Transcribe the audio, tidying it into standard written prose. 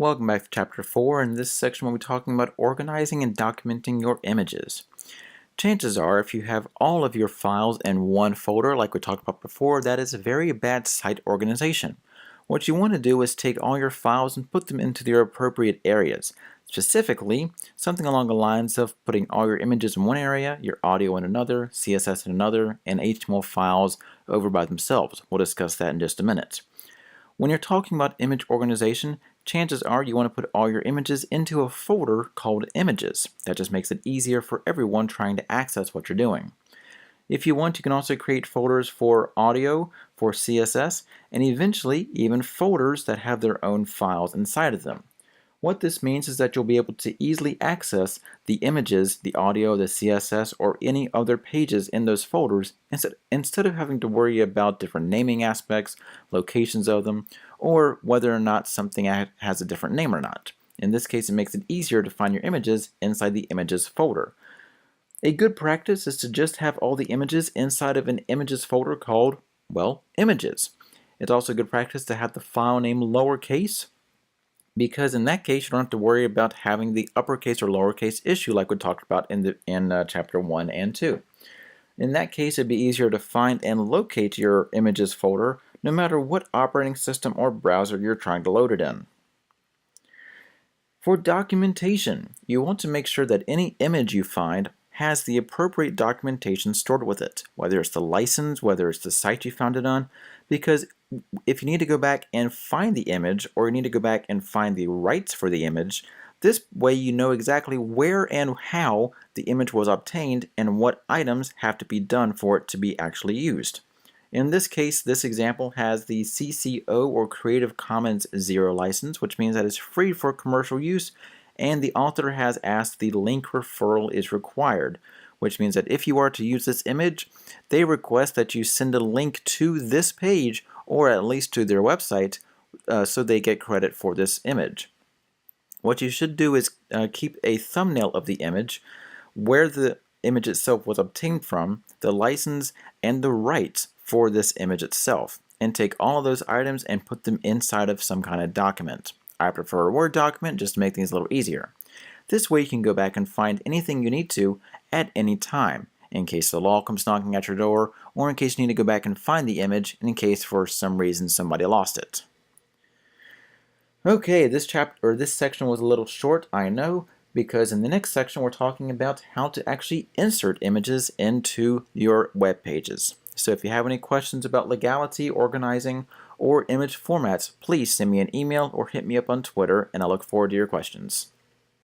Welcome back to Chapter 4. In this section we'll be talking about organizing and documenting your images. Chances are if you have all of your files in one folder like we talked about before, that is a very bad site organization. What you want to do is take all your files and put them into their appropriate areas. Specifically, something along the lines of putting all your images in one area, your audio in another, CSS in another, and HTML files over by themselves. We'll discuss that in just a minute. When you're talking about image organization, chances are you want to put all your images into a folder called Images. That just makes it easier for everyone trying to access what you're doing. If you want, you can also create folders for audio, for CSS, and eventually even folders that have their own files inside of them. What this means is that you'll be able to easily access the images, the audio, the CSS, or any other pages in those folders instead of having to worry about different naming aspects, locations of them, or whether or not something has a different name or not. In this case, it makes it easier to find your images inside the Images folder. A good practice is to just have all the images inside of an Images folder called, well, Images. It's also good practice to have the file name lowercase, because in that case you don't have to worry about having the uppercase or lowercase issue like we talked about in chapter 1 and 2. In that case, it'd be easier to find and locate your images folder no matter what operating system or browser you're trying to load it in. For documentation, you want to make sure that any image you find has the appropriate documentation stored with it, whether it's the license, whether it's the site you found it on, because if you need to go back and find the image, or you need to go back and find the rights for the image, this way you know exactly where and how the image was obtained and what items have to be done for it to be actually used. In this case, this example has the CC0 or Creative Commons 0 license, which means that it's free for commercial use, and the author has asked the link referral is required, which means that if you are to use this image, they request that you send a link to this page or at least to their website so they get credit for this image. What you should do is keep a thumbnail of the image, where the image itself was obtained from, the license, and the rights for this image itself, and take all of those items and put them inside of some kind of document. I prefer a Word document just to make things a little easier. This way you can go back and find anything you need to at any time, in case the law comes knocking at your door, or in case you need to go back and find the image in case for some reason somebody lost it. Okay, this section was a little short, I know, because in the next section we're talking about how to actually insert images into your web pages. So if you have any questions about legality, organizing, or image formats, please send me an email or hit me up on Twitter, and I look forward to your questions.